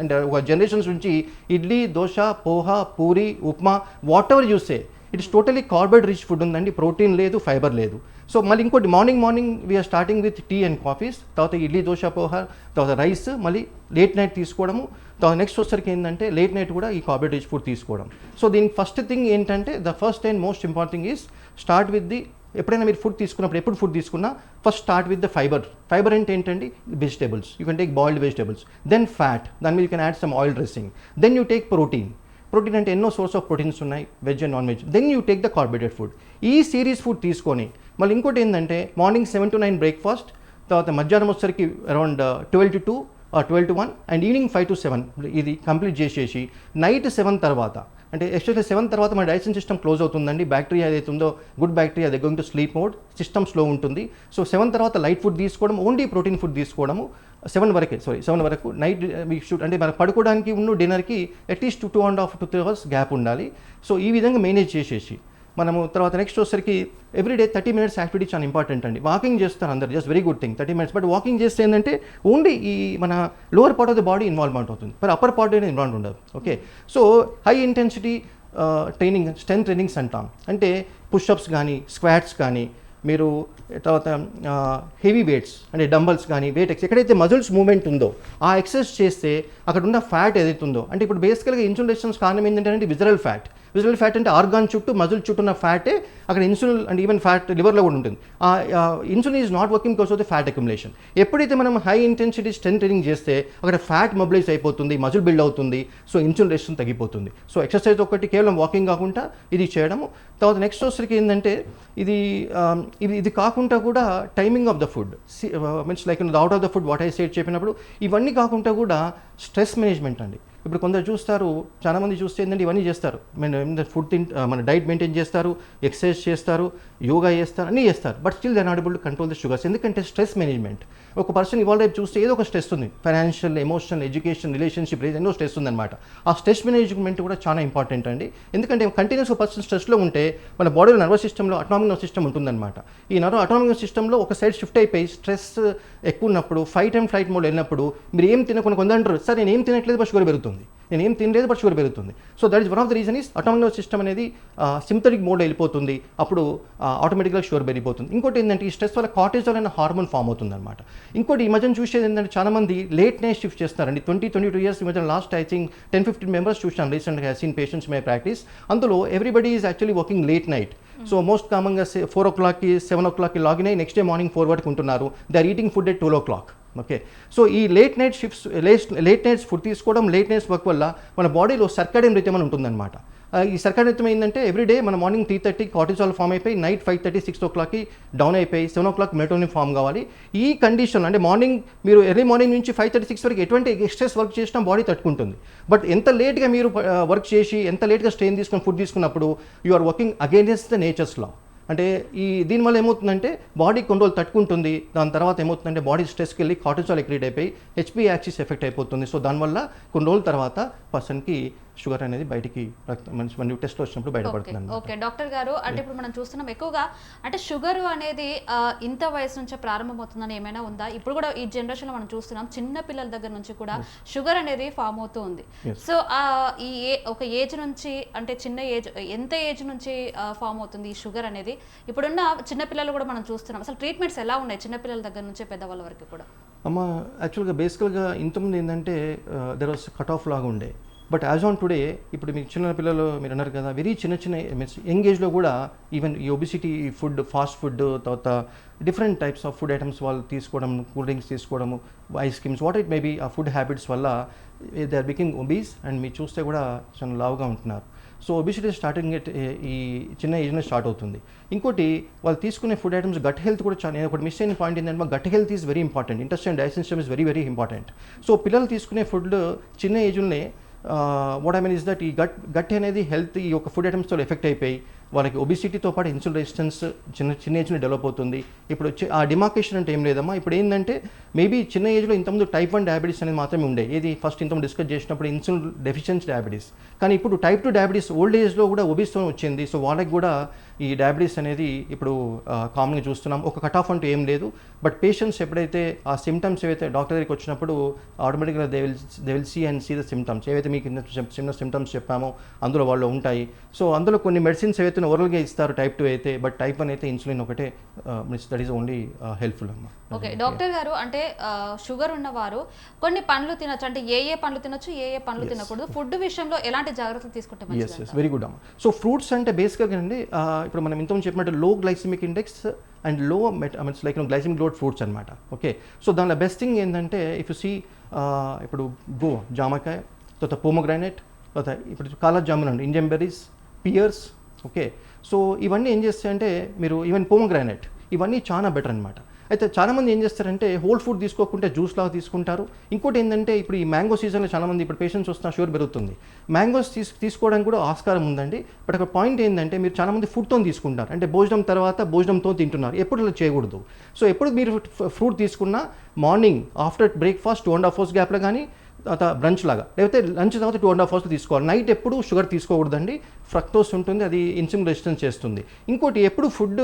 and ఒక జనరేషన్స్ నుంచి idli, dosa, poha, puri, upma, whatever you say, it is totally carbohydrate rich food ఉందండి. ప్రోటీన్ లేదు, ఫైబర్ లేదు. సో మళ్ళీ ఇంకోటి morning we are starting with tea and coffees, తర్వాత ఇడ్లీ, దోశ, పోహా, తర్వాత రైస్, మళ్ళీ లేట్ నైట్ తీసుకోవడము, తర్వాత నెక్స్ట్ వచ్చరికి ఏంటంటే లేట్ నైట్ కూడా ఈ కార్బోహైడ్రేట్ రిచ్ ఫుడ్ తీసుకోవడం. సో దీనికి ఫస్ట్ థింగ్ ఏంటంటే the first and most important thing is start with the ఎప్పుడైనా మీరు ఫుడ్ తీసుకున్నప్పుడు ఎప్పుడు ఫుడ్ తీసుకున్నా first start with the fibre అంటే ఏంటండి vegetables. You can take boiled vegetables, then fat, దాని మీద you can add some oil dressing, then you take protein అంటే ఎన్నో సోర్స్ ఆఫ్ ప్రోటీన్స్ ఉన్నాయి, veg and non veg, then you take the carbohydrate food. ఈ series food తీసుకొని మళ్ళీ ఇంకోటి ఏంటంటే మార్నింగ్ 7 to 9 బ్రేక్ఫాస్ట్, తర్వాత మధ్యాహ్నం వచ్చేసరికి around 12 to 2 or 12 to 1 and evening 5 to 7 ఇది కంప్లీట్ చేసేసి నైట్ 7 తర్వాత అంటే ఎస్పెషల్లీ 7 తర్వాత మన డైజెషన్ సిస్టమ్ క్లోజ్ అవుతుందండి. బ్యాక్టీరియా ఏదైతే ఉందో good bacteria they going to sleep mode, system slow ఉంటుంది. సో 7 తర్వాత లైట్ ఫుడ్ తీసుకోవడం, ఓన్లీ ప్రోటీన్ ఫుడ్ తీసుకోవడము 7 వరకు నైట్ మీకు షుడ్ అంటే మనకు పడుకోవడానికి డిన్నర్కి అట్లీస్ట్ 2.5 to 3 hours గ్యాప్ ఉండాలి. సో ఈ విధంగా మేనేజ్ చేసేసి మనము తర్వాత నెక్స్ట్ వచ్చేసరికి ఎవ్రీడే 30 minutes యాక్టివిటీ చాలా ఇంపార్టెంట్ అండి. వాకింగ్ చేస్తారు అందరు, just very good thing 30 minutes. But walking చేస్తే ఏంటంటే ఓన్లీ ఈ మన lower part of the body involvement అవుతుంది, మరి అప్పర్ పార్ట్ అనేది ఇన్వాల్వ్ ఉండదు. Okay, so high intensity training, strength trainings అంటాం. అంటే పుషప్స్ కానీ, స్క్వాట్స్ కానీ, మీరు తర్వాత హెవీ వెయిట్స్ అంటే డంబల్స్ కానీ, వెయిట్ ఎక్కడైతే మజిల్స్ మూవ్మెంట్ ఉందో ఆ ఎక్సర్సైజ్ చేస్తే అక్కడ ఉన్న ఫ్యాట్ ఏదైతే ఉందో, అంటే ఇప్పుడు బేసికల్గా ఇన్సులిన్ రెసిస్టెన్స్ కారణం ఏంటంటే విజరల్ ఫ్యాట్ అంటే ఆర్గాన్ చుట్టూ మజిల్ చుట్టూ ఉన్న ఫ్యాటే అక్కడ ఇన్సులిన్ అండ్ ఈవెన్ ఫ్యాట్ లివర్లో కూడా ఉంటుంది. ఆ insulin is not working because of the fat accumulation. ఎప్పుడైతే మనం హై ఇంటెన్సిటీ స్ట్రెంత్ ట్రైనింగ్ చేస్తే అక్కడ ఫ్యాట్ మొబిలైజ్ అయిపోతుంది, మజిల్ బిల్డ్ అవుతుంది, సో ఇన్సులిన్ రెసిస్టెన్స్ తగ్గిపోతుంది. సో ఎక్సర్సైజ్ ఒకటి కేవలం వాకింగ్ కాకుండా ఇది చేయడము. తర్వాత నెక్స్ట్ వచ్చరికి ఏంటంటే ఇది కాకుండా కూడా timing of the food means like out of the food what I side చెప్పినప్పుడు ఇవన్నీ కాకుండా కూడా స్ట్రెస్ మేనేజ్మెంట్ అండి. ఇప్పుడు కొందరు చూస్తారు, చాలామంది చూస్తే ఏంటంటే ఇవన్నీ చేస్తారు, ఫుడ్ మన డైట్ మెయింటైన్ చేస్తారు, ఎక్సర్సైజ్ చేస్తారు, యోగా చేస్తారు, అన్నీ చేస్తారు, but still they not able to control the sugars. ఎందుకంటే స్ట్రెస్ మేనేజ్మెంట్ ఒక పర్సన్ ఇవాళ రేపు చూస్తే ఏదో ఒక స్ట్రెస్ ఉంది, ఫైనాన్షియల్, ఎమోషనల్, ఎడ్యుకేషన్, రిలేషన్షిప్, ఎన్నో స్ట్రెస్ ఉందన్నమాట. ఆ స్ట్రెస్ మేనేజ్మెంట్ కూడా చాలా ఇంపార్టెంట్ అండి. ఎందుకంటే కంటిన్యూస్ పర్సన్ స్ట్రెస్లో ఉంటే మన బాడీలో నర్వస్ సిస్టంలో అటామిక్ నర్వస్ సిస్టమ్ ఉంటుందన్నమాట. ఈ అటామిక్ నర్వస్ సిస్టంలో ఒక సైడ్ షిఫ్ట్ అయిపోయి స్ట్రెస్ ఎక్కువ ఉన్నప్పుడు ఫైట్ అండ్ ఫ్లైట్ మోడ్ వెళ్ళినప్పుడు మీరు ఏం తినకుండా కొందరు అంటారు, సార్ నేను ఏం తినట్లేదు బట్ షుగర్ పెరుగుతుంది, నేను ఏం తినలేదు బట్ షుగర్ పెరుగుతుంది. So that is one of the reason is atomic nervous system అనేది సింపథటిక్ మోడ్ వెళ్ళిపోతుంది, అప్పుడు ఆటోమేటిక్గా షుగర్ పెరిగిపోతుంది. ఇంకోటి ఏంటంటే ఈ స్ట్రెస్ వల్ల కార్టిజాల్ అనే హార్మోన్ ఫామ్ అవుతుంది అనమాట. ఇంకోటి ఈ మధ్యన చూసేది ఏంటంటే చాలా మంది లేట్ నైట్ షిఫ్ట్ చేస్తారండి. 20-22 years ఈ మధ్యన లాస్ట్ ఐ థింక్ 10-15 members చూసాను రీసెంట్గా, సీన్ పేషెంట్స్ మై ప్రాక్టీస్. అందులో everybody is actually working late night. So most కామన్గా 4 o'clock, 7 o'clock లాగిన్ అయ్యి నెక్స్ట్ డే మార్నింగ్ 4 వరకు ఉంటున్నారు. They are eating food at 12 o'clock. Okay, so ఈ లేట్ నైట్స్ ఫుడ్ తీసుకోవడం, late nights work వల్ల మన బాడీలో సర్కాడియన్ రిథమ్ అని ఉంటుందన్నమాట. ఈ సర్కాడియన్ రిథమ్ ఏంటంటే ఎవ్రీడే మన మార్నింగ్ 3:30 కార్టిజాల్ ఫామ్ అయిపోయి నైట్ 5:30, 6 o'clock డౌన్ అయిపోయి 7 o'clock మెలటోనిన్ ఫామ్ కావాలి. ఈ కండిషన్ అంటే మార్నింగ్ మీరు ఎర్లీ మార్నింగ్ నుంచి 5:30, 6 వరకు ఎటువంటి ఎక్స్ట్రెస్ వర్క్ చేసినా బాడీ తట్టుకుంటుంది. బట్ ఎంత లేట్గా మీరు వర్క్ చేసి ఎంత లేట్గా స్ట్రెయిన్ తీసుకొని ఫుడ్ తీసుకున్నప్పుడు you are working against the nature's law. అంటే దీనివల్ల ఏమవుతుందంటే బాడీ కొన్ని రోజులు తట్టుకుంటుంది, దాని తర్వాత ఏమవుతుందంటే బాడీ స్ట్రెస్కి వెళ్ళి కార్టిజాల్ ఎక్రీట్ అయిపోయి హెచ్పి యాక్సిస్ ఎఫెక్ట్ అయిపోతుంది. సో దానివల్ల కొన్ని రోజుల తర్వాత పర్సన్కి షుగర్ అనేది బయటికి మన టెస్ట్లో వచ్చినప్పుడు బయటపడుతుంది. ఓకే డాక్టర్ గారు, అంటే ఇప్పుడు మనం చూస్తున్నాం ఎక్కువగా అంటే షుగర్ అనేది ఇంత వయసు నుంచే ప్రారంభమవుతుందని ఏమైనా ఉందా? ఇప్పుడు కూడా ఈ జనరేషన్లో మనం చూస్తున్నాం చిన్న పిల్లల దగ్గర నుంచి కూడా షుగర్ అనేది ఫామ్ అవుతూ ఉంది. సో ఒక ఏజ్ నుంచి, అంటే చిన్న ఏజ్, ఎంత ఏజ్ నుంచి ఫామ్ అవుతుంది ఈ షుగర్ అనేది? ఇప్పుడున్న చిన్నపిల్లలు కూడా మనం చూస్తున్నాం. అసలు ట్రీట్మెంట్స్ ఎలా ఉన్నాయి చిన్నపిల్లల దగ్గర నుంచి పెద్దవాళ్ళ వరకు కూడా? అమ్మ యాక్చువల్గా బేసికల్గా ఇంతకుముందు ఏంటంటే దెర్ వాస్ కట్ ఆఫ్ లాగా ఉండే. బట్ యాజ్ ఆన్ టుడే ఇప్పుడు మీకు చిన్న పిల్లలు మీరు అన్నారు కదా, వెరీ చిన్న మీన్స్ యంగ్ ఏజ్లో కూడా ఈవెన్ ఈ ఒబిసిటీ ఫుడ్, ఫాస్ట్ ఫుడ్, తర్వాత different types of food items వాళ్ళు తీసుకోవడం, కూల్ డ్రింక్స్ తీసుకోవడము, ice creams, what it maybe ఆ ఫుడ్ హ్యాబిట్స్ వల్ల they are becoming obese and మీరు చూస్తే కూడా చాలా లావుగా ఉంటున్నారు. సో ఒబిసిటీ స్టార్టింగ్ ఈ చిన్న ఏజ్లో స్టార్ట్ అవుతుంది. ఇంకోటి వాళ్ళు తీసుకునే ఫుడ్ ఐటమ్స్ గట్ హెల్త్ కూడా చాలా, నేను ఒకటి మిస్ అయిన పాయింట్ ఏంటంటే gut health is very important. Intestine digestion system is very very important. So పిల్లలు తీసుకునే ఫుడ్ చిన్న ఏజ్లోనే what I mean is that ఈ గట్ అనేది హెల్త్ ఈ యొక్క ఫుడ్ ఐటమ్స్తో ఎఫెక్ట్ అయిపోయి వాళ్ళకి ఒబిసిటీతో పాటు ఇన్సులిన్ రెసిస్టెన్స్ చిన్న ఏజ్లో డెవలప్ అవుతుంది. ఇప్పుడు వచ్చే ఆ డిమార్కేషన్ అంటే ఏం లేదమ్మా. ఇప్పుడు ఏంటంటే మేబీ చిన్న ఏజ్లో ఇంతకుముందు టైప్ 1 డయాబెటీస్ అనేది మాత్రమే ఉండే. ఇది ఫస్ట్ ఇంతకుముందు డిస్కస్ చేసినప్పుడు ఇన్సులిన్ డెఫిషియన్సీ డయాబెటీస్. కానీ ఇప్పుడు టైప్ 2 డయాబెటీస్ ఓల్డ్ ఏజ్లో కూడా ఒబిస్తో వచ్చింది. సో వాళ్ళకి కూడా ఈ డయాబెటీస్ అనేది ఇప్పుడు కామన్గా చూస్తున్నాం. ఒక కట్ ఆఫ్ అంటూ ఏం లేదు. బట్ పేషెంట్స్ ఎప్పుడైతే ఆ సిమ్టమ్స్ ఏవైతే డాక్టర్ దగ్గరికి వచ్చినప్పుడు ఆటోమేటిక్గా they will see the symptoms ఏవైతే మీకు చిన్న సిమ్టమ్స్ చెప్పామో అందులో వాళ్ళు ఉంటాయి. సో అందులో కొన్ని మెడిసిన్స్ ఏవైతే ఓరల్గా ఇస్తారు టైప్ 2 అయితే, బట్ టైప్ 1 అయితే ఇన్సులిన్ ఒకటే దట్ ఈస్ ఓన్లీ హెల్ప్ఫుల్ అమ్మా. ఓకే డాక్టర్ గారు, అంటే షుగర్ ఉన్నవారు కొన్ని పండ్లు తినొచ్చు, అంటే ఏ పండ్లు తినొచ్చు, ఏ పండ్లు తినకూడదు, ఫుడ్ విషయంలో ఎలాంటి జాగ్రత్తలు తీసుకుంటే మంచిది? ఎస్ వెరీ గుడ్ అమ్మా. సో ఫ్రూట్స్ అంటే బేసిక్గా అండి ఇప్పుడు మనం ఇంతకుముందు చెప్పినట్టు low glycemic index and low means like glycemic load fruits అనమాట. ఓకే, సో దానిలో బెస్ట్ థింగ్ ఏంటంటే ఇఫ్ యు సీ ఇప్పుడు జామకాయ, తర్వాత పోమోగ్రానైట్, తర్వాత ఇప్పుడు కాలా జామున్ అండి, Indian berries, pears. Okay, so ఇవన్నీ ఏం చేస్తాయంటే మీరు ఈవెన్ పోమోగ్రానైట్ ఇవన్నీ చాలా బెటర్ అనమాట. అయితే చాలామంది ఏం చేస్తారంటే హోల్ ఫుడ్ తీసుకోకుంటే జ్యూస్ లాగా తీసుకుంటారు. ఇంకోటి ఏంటంటే ఇప్పుడు ఈ మ్యాంగో సీజన్లో చాలామంది ఇప్పుడు పేషెంట్స్ వస్తున్న షుగర్ పెరుగుతుంది. మ్యాంగోస్ తీసుకోవడానికి కూడా ఆస్కారం ఉందండి. బట్ అక్కడ పాయింట్ ఏంటంటే మీరు చాలామంది ఫుడ్తో తీసుకుంటారు, అంటే భోజనం తర్వాత భోజనంతో తింటున్నారు. ఎప్పుడు అలా చేయకూడదు. సో ఎప్పుడు మీరు ఫ్రూట్ తీసుకున్నా మార్నింగ్ ఆఫ్టర్ బ్రేక్ఫాస్ట్ 2.5 hours గ్యాప్లో కానీ, తర్వాత బ్రంచ్ లాగా, లేకపోతే లంచ్ తర్వాత 2.5 hours తీసుకోవాలి. నైట్ ఎప్పుడు షుగర్ తీసుకోకూడదండి. ఫ్రక్టోస్ ఉంటుంది, అది ఇన్సులిన్ రెసిస్టెన్స్ చేస్తుంది. ఇంకోటి ఎప్పుడు ఫుడ్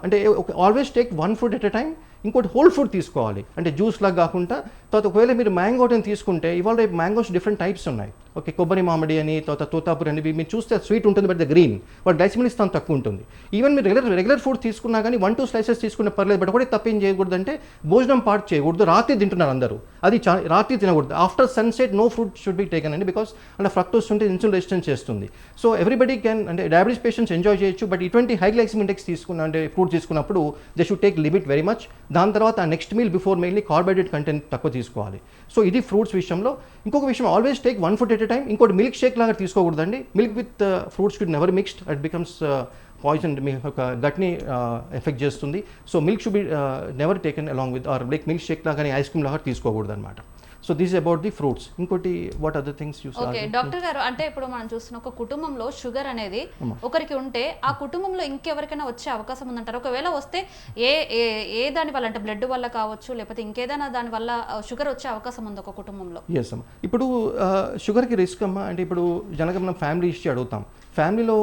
అంటే always take 1 food at a time. ఇంకోటి హోల్ ఫుడ్ తీసుకోవాలి, అంటే జ్యూస్ లాగా కాకుండా. తర్వాత ఒకవేళ మీరు మ్యాంగోని తీసుకుంటే ఇవాళ రేపు మ్యాంగోస్ డిఫరెంట్ టైప్స్ ఉన్నాయి. ఓకే, కొబ్బరి మామిడి అని, తర్వాత తోతాపురి అని, మీరు చూస్తే స్వీట్ ఉంటుంది, బట్ ద గ్రీన్ వాటి గ్లైసిమిక్ స్థానం తక్కువ ఉంటుంది. ఈవెన్ మీరు రెగ్యులర్ ఫుడ్ తీసుకున్నా కానీ 1-2 slices తీసుకునే పర్లేదు. బట్ ఒకటి తప్పేం చేయకూడదు అంటే భోజనం పాటు చేయకూడదు. రాత్రి తింటున్నారు అందరూ, అది రాత్రి తినకూడదు. After sunset no food should be taken అండి, బికాస్ అంటే ఫ్రక్టోస్ ఉంటే ఇన్సులిన్ రెసిస్టెన్స్ చేస్తుంది. సో ఎవ్రీబడి క్యాన్, అంటే డయాబెటీస్ పేషెంట్స్ ఎంజాయ్ చేయొచ్చు. బట్ ఇటువంటి హై గ్లైసిమిక్ ఇండెక్స్ తీసుకున్న అంటే ఫ్రూట్ తీసుకున్నప్పుడు they should take limit very much. దాని తర్వాత next meal before mainly carbohydrate content తక్కువ తీసుకోవాలి. సో ఇది ఫ్రూట్స్ విషయంలో. ఇంకొక విషయం, always take 1 food at a time. ఇంకోటి మిల్క్ షేక్ లాగా తీసుకోకూడదండి. Milk with fruits should never mixed, it becomes poison, మీ యొక్క గట్ని ఎఫెక్ట్ చేస్తుంది. So milk should be never taken along with, or like milk Sheikh లాగా కానీ ఐస్ క్రీమ్ లాగా తీసుకోకూడదు అనమాట. So this about the fruits. ఇంకోటి what other things you okay doctor గారు, అంటే ఇప్పుడు మనం చూస్తున్న ఒక కుటుంబంలో షుగర్ అనేది ఒకరికి ఉంటే ఆ కుటుంబంలో ఇంకెవరికైనా వచ్చే అవకాశం ఉందంటారు? ఒకవేళ వస్తే ఏ దాని వల్ల, అంటే బ్లడ్ వల్ల కావచ్చు, లేకపోతే ఇంకేదైనా దాని వల్ల షుగర్ వచ్చే అవకాశం ఉంది ఒక కుటుంబంలో? ఎస్ అమ్మా. ఇప్పుడు షుగర్కి రిస్క్ అమ్మా అంటే ఇప్పుడు జనగా మనం ఫ్యామిలీ హిస్టరీ అడుగుతాం. ఫ్యామిలీలో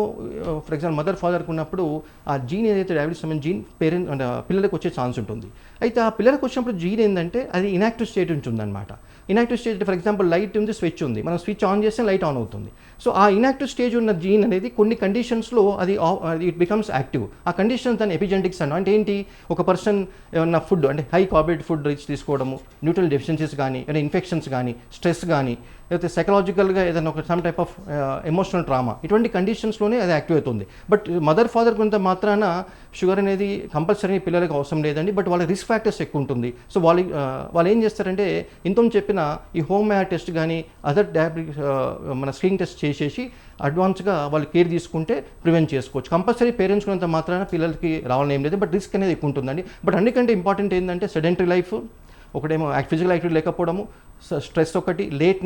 ఫర్ ఎగ్జాంపుల్ మదర్ ఫాదర్కి ఉన్నప్పుడు ఆ జీన్ ఏదైతే డయాబెటీస్ సంబంధించి జీన్ పేరెంట్ అంటే పిల్లలకు వచ్చే ఛాన్స్ ఉంటుంది. అయితే ఆ పిల్లలకు వచ్చినప్పుడు జీన్ ఏంటంటే అది ఇనాక్టివ్ స్టేట్ ఉంటుందన్నమాట. Inactive stage for example light ఉంది, స్విచ్ ఉంది, మనం స్విచ్ ఆన్ చేస్తే లైట్ ఆన్ అవుతుంది. సో ఆ ఇనాక్టివ్ స్టేజ్ ఉన్న జీన్ అనేది కొన్ని కండిషన్స్లో అది ఇట్ బికమ్స్ యాక్టివ్. ఆ కండిషన్స్ దాన్ని ఎపిజెనెటిక్స్ అన్న, అంటే ఏంటి, ఒక పర్సన్ ఏమన్నా ఫుడ్ అంటే హై కార్బోహైడ్రేట్ ఫుడ్ రిచ్ తీసుకోవడము, న్యూట్రల్ డెఫిషియన్సీస్ కానీ, ఏదైనా ఇన్ఫెక్షన్స్ కానీ, స్ట్రెస్ కానీ, లేకపోతే సైకలాజికల్గా ఏదైనా ఒక some type of emotional trauma, ఇటువంటి కండిషన్స్లోనే అది యాక్టివ్ అవుతుంది. బట్ మదర్ ఫాదర్ కొంత మాత్రాన షుగర్ అనేది కంపల్సరీ పిల్లలకు అవసరం లేదండి. బట్ వాళ్ళ రిస్క్ ఫ్యాక్టర్స్ ఎక్కువ ఉంటుంది. సో వాళ్ళు ఏం చేస్తారంటే ఇంతకుముందు చెప్పిన ఈ హోమ్ మ్యాడ్ టెస్ట్ కానీ అదర్ డయాబెటిక్ మన స్క్రీనింగ్ టెస్ట్ చేసేసి అడ్వాన్స్గా వాళ్ళు కేర్ తీసుకుంటే ప్రివెంట్ చేసుకోవచ్చు. కంపల్సరీ పేరెంట్స్ కొంత మాత్రాన పిల్లలకి రావాలని ఏం లేదు, బట్ రిస్క్ అనేది ఎక్కువ ఉంటుందండి. బట్ అన్నికంటే ఇంపార్టెంట్ ఏంటంటే సెడెంటరీ లైఫ్ ఒకటేమో, ఫిజికల్ యాక్టివిటీ లేకపోవడము, స్ట్రెస్ ఒకటి, లేట్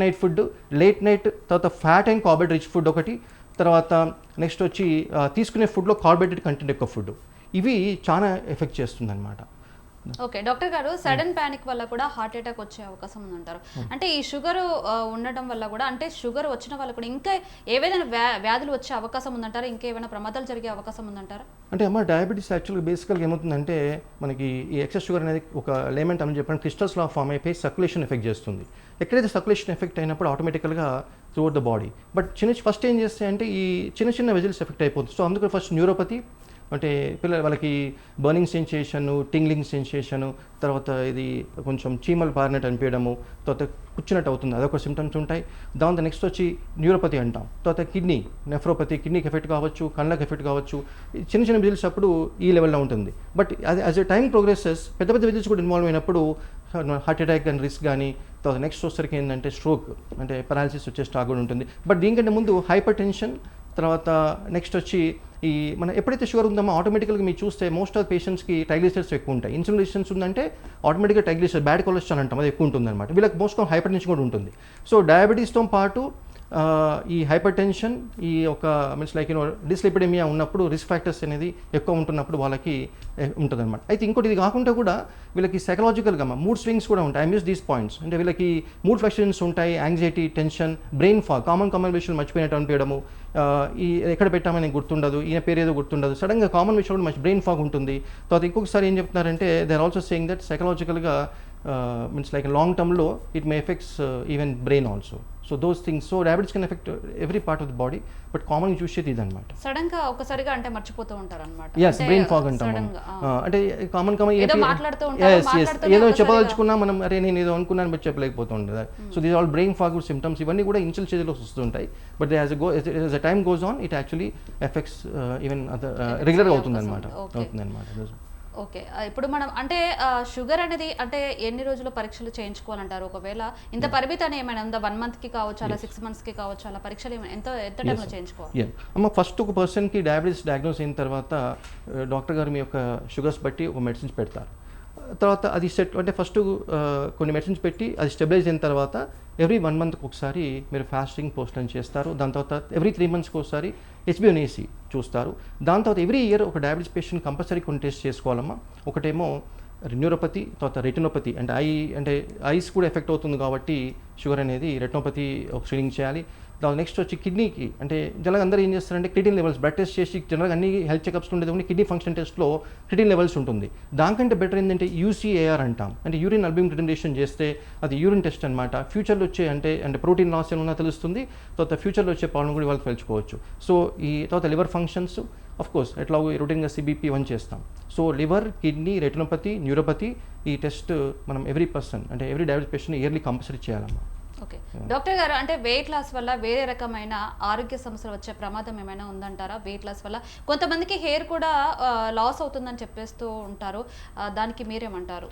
నైట్ తర్వాత fat and carbohydrate rich food ఒకటి, తర్వాత నెక్స్ట్ వచ్చి తీసుకునే ఫుడ్లో కార్బోహైడ్రేట్ కంటెంట్ ఎక్కువ ఫుడ్, ఇవి చాలా ఎఫెక్ట్ చేస్తుంది అనమాట. ఓకే డాక్టర్ గారు, సడన్ పానిక్ వల్ల కూడా హార్ట్ అటాక్ వచ్చే అవకాశం ఉందంటారు. అంటే ఈ షుగర్ ఉండటం వల్ల కూడా, అంటే షుగర్ వచ్చిన వల్ల కూడా ఇంకా ఏవైనా వ్యాధులు వచ్చే అవకాశం ఉందంటారా? ఇంకేమైనా ప్రమాదాలు జరిగే అవకాశం ఉందంటారా? అంటే అమ్మ డయాబెటీస్ యాక్చువల్గా బేసికల్గా ఏమవుతుందంటే మనకి ఈ ఎక్సెస్ షుగర్ అనేది ఒక లేమెంట్ అని చెప్పిన క్రిస్టల్స్ లా ఫామ్ అయిపోయి సర్క్యులేషన్ ఎఫెక్ట్ చేస్తుంది. ఎక్కడైతే సర్క్యులేషన్ ఎఫెక్ట్ అయినప్పుడు ఆటోమేటికల్గా throughout the body, but first ఏం చేస్తాయంటే ఈ చిన్న వెజిల్స్ ఎఫెక్ట్ అయిపోతుంది. సో అందుకు ఫస్ట్ న్యూరోపతి, అంటే వాళ్ళకి బర్నింగ్ సెన్సేషను, టింగ్లింగ్ సెన్సేషను, తర్వాత ఇది కొంచెం చీమలు పారినట్టు అనిపించడము, తర్వాత కూర్చున్నట్టు అవుతుంది, అదొక సిమ్టమ్స్ ఉంటాయి. దాంతో నెక్స్ట్ వచ్చి న్యూరోపతి అంటాం. తర్వాత కిడ్నీ నెఫ్రోపతి, కిడ్నీకి ఎఫెక్ట్ కావచ్చు, కళ్ళకి ఎఫెక్ట్ కావచ్చు. చిన్న విజిల్స్ అప్పుడు ఈ లెవెల్లో ఉంటుంది. బట్ అది యాజ్ ఎ టైం ప్రోగ్రెసెస్ పెద్ద విజిల్స్ కూడా ఇన్వాల్వ్ అయినప్పుడు హార్ట్ అటాక్ కానీ రిస్క్ కానీ, తర్వాత నెక్స్ట్ వచ్చేసరికి ఏంటంటే స్ట్రోక్, అంటే పెరాలసిస్ వచ్చే స్టాక్ కూడా ఉంటుంది. బట్ దీనికంటే ముందు హైపర్ టెన్షన్, తర్వాత నెక్స్ట్ వచ్చి ఈ మన ఎప్పుడైతే షుగర్ ఉందామో ఆటోమేటికల్గా మీరు చూస్తే మోస్ట్ ఆఫ్ పేషెంట్స్కి ట్రైగ్లిసరైడ్స్ ఎక్కువ ఉంటాయి. ఇన్సులిన్ రెసిస్టెన్స్ ఉందంటే ఆటోమేటిక్గా ట్రైగ్లిసరైడ్, బ్యాడ్ కొలెస్ట్రాల్ అంటాం, అది ఎక్కువ ఉంటుంది అనమాట. వీళ్ళకి మోస్ట్ ఆఫ్ హైపర్ టెన్షన్ కూడా ఉంటుంది. సో డయాబెటీస్తో పాటు ఈ హైపర్ టెన్షన్, ఈ ఒక మీన్స్ లైక్ డిస్లిపిడెమియా ఉన్నప్పుడు రిస్క్ ఫ్యాక్టర్స్ అనేది ఎక్కువ ఉంటున్నప్పుడు వాళ్ళకి ఉంటుంది అనమాట. అయితే ఇంకోటి ఇది కాకుండా కూడా వీళ్ళకి సైకలాజికల్గా మూడ్ స్వింగ్స్ కూడా ఉంటాయి. I miss these points. అంటే వీళ్ళకి మూడ్ ఫ్లక్చుయేషన్స్ ఉంటాయి, anxiety, tension, brain fog, common విషయాలు మర్చిపోయినట్టు అనిపించడము, ఈ ఎక్కడ పెట్టామని గుర్తుండదు, ఈయన పేరు ఏదో గుర్తుండదు, సడన్గా కామన్ విషయంలో మంచి బ్రెయిన్ ఫాగ్ ఉంటుంది. తర్వాత ఇంకొకసారి ఏం చెప్తున్నారంటే they are also saying that సైకలాజికల్గా మీన్స్ లైక్ లాంగ్ టర్మ్లో it may effects even brain also. So those things, so diabetes can effect every part of the body, but common చూసేది ఇది అనమాట. సడన్ గా ఒకసారిగా అంటే మర్చిపోతూ ఉంటారు అనమాట. ఎస్, బ్రెయిన్ ఫాగ్ అంటాం. అంటే కామన్ ఏదో చెప్పదలుచుకున్నా మనం, అరే నేను ఏదో అనుకున్నాను బట్ చెప్పలేకపోతుండే. So these all brain fog symptoms. ఇవన్నీ కూడా ఇనిషియల్ స్టేజ్లో వస్తుంటాయి, but as a time goes on it actually effects even రెగ్యులర్గా అవుతుంది అనమాట. ఓకే, ఇప్పుడు మనం అంటే షుగర్ అనేది అంటే ఎన్ని రోజులు పరీక్షలు చేయించుకోవాలంటారు? ఒకవేళ ఇంత పరిమితి అని ఏమైనా ఉందా? 1 monthకి కావచ్చు, అలా 6 monthsకి కావచ్చు, అలా పరీక్షలు ఎంత టైంలో చేయించుకోవాలి? అమ్మ ఫస్ట్ ఒక పర్సన్కి డయాబెటీస్ డయాగ్నోస్ అయిన తర్వాత డాక్టర్ గారు మీ యొక్క షుగర్స్ బట్టి ఒక మెడిసిన్స్ పెడతారు. తర్వాత అది సెట్ అంటే ఫస్ట్ కొన్ని మెడిసిన్స్ పెట్టి అది స్టెబిలైజ్ అయిన తర్వాత ఎవ్రీ 1 monthకి ఒకసారి మీరు ఫాస్టింగ్ పోస్ట్లను చేస్తారు. దాని తర్వాత ఎవ్రీ 3 monthsకి ఒకసారి HbA1c చూస్తారు. దాని తర్వాత ఎవ్రీ ఇయర్ ఒక డయాబెటీస్ పేషెంట్ కంపల్సరీ కొన్ని టెస్ట్ చేసుకోవాలమ్మా. ఒకటేమో న్యూరోపతి, తర్వాత రెటినోపతి, అంటే ఐస్ కూడా ఎఫెక్ట్ అవుతుంది కాబట్టి షుగర్ అనేది రెటినోపతి ఒక స్క్రీనింగ్ చేయాలి. దాని నెక్స్ట్ వచ్చి కిడ్నీకి, అంటే జనరల్గా అందరూ ఏం చేస్తారంటే క్రిటిన్ లెవెల్స్ బ్లడ్ టెస్ట్ చేసి, జనరల్గా అన్ని హెల్త్ చెకప్స్ ఉండేది కానీ కిడ్నీ ఫంక్షన్ టెస్ట్లో క్రిటిన్ లెవెల్స్ ఉంటుంది. దానికంటే బెటర్ ఏంటంటే UCAR అంటాం, అంటే యూరిన్ అల్బ్యూమిన్ రిటెన్షన్ చేస్తే అది యూరిన్ టెస్ట్ అనమాట. ఫ్యూచర్లో వచ్చే అంటే ప్రోటీన్ లాస్ ఏమన్నా తెలుస్తుంది, తర్వాత ఫ్యూచర్లో వచ్చే ప్రాబ్లం కూడా వాళ్ళకి తెలుసుకోవచ్చు. సో ఈ తర్వాత లివర్ ఫంక్షన్స్ ఆఫ్ కోర్స్ ఎట్లా రొటీన్గా CBP1 చేస్తాం. So liver, kidney, retinopathy, neuropathy, ఈ టెస్ట్ మనం ఎవ్రీ పర్సన్ అంటే every diabetes patient yearly compulsory చేయాలమ్మా. ఓకే డాక్టర్ గారు, అంటే వెయిట్ లాస్ వల్ల వేరే రకమైన ఆరోగ్య సమస్యలు వచ్చే ప్రమాదం ఏమైనా ఉందంటారా? వెయిట్ లాస్ వల్ల కొంతమందికి హెయిర్ కూడా లాస్ అవుతుందని చెప్పేస్తూ ఉంటారు, దానికి మీరేమంటారు?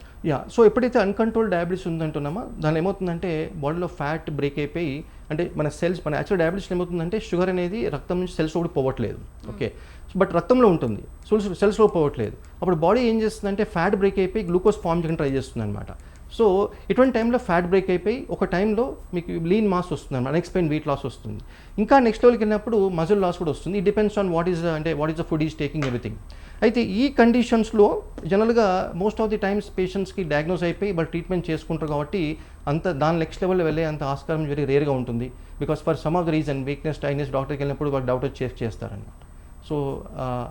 సో ఎప్పుడైతే అన్కంట్రోల్ డయాబెటీస్ ఉందంటున్నామో దానిలో ఏమవుతుందంటే బాడీలో ఫ్యాట్ బ్రేక్ అయిపోయి, అంటే మన యాక్చువల్ డయాబెటీస్ ఏమవుతుందంటే షుగర్ అనేది రక్తం నుంచి సెల్స్ కూడా పోవట్లేదు. ఓకే, బట్ రక్తంలో ఉంటుంది, సెల్స్లో పోవట్లేదు. అప్పుడు బాడీ ఏం చేస్తుందంటే ఫ్యాట్ బ్రేక్ అయిపోయి గ్లూకోజ్ ఫామ్ చేయడానికి ట్రై చేస్తుంది అనమాట. సో ఇటువంటి టైంలో ఫ్యాట్ బ్రేక్ అయిపోయి ఒక టైంలో మీకు లీన్ మాస్ వస్తుంది అనమాట, అన్ఎక్స్పెక్టెడ్ వెయిట్ లాస్ వస్తుంది. ఇంకా నెక్స్ట్ లెవెల్కి వెళ్ళినప్పుడు మజిల్ లాస్ కూడా వస్తుంది. It depends on what is the food is taking everything. అయితే ఈ కండిషన్స్లో జనరల్గా మోస్ట్ ఆఫ్ ది టైమ్స్ పేషెంట్స్కి డయాగ్నోస్ అయిపోయి బట్ ట్రీట్మెంట్ చేసుకుంటారు కాబట్టి దాని నెక్స్ట్ లెవెల్లో వెళ్ళే అంత ఆస్కారం వెరీ రేర్గా ఉంటుంది. Because for some of the reason weakness, tightness, డాక్టర్కి వెళ్ళినప్పుడు వాళ్ళు డౌట్ వచ్చి చేస్తారనమాట. సో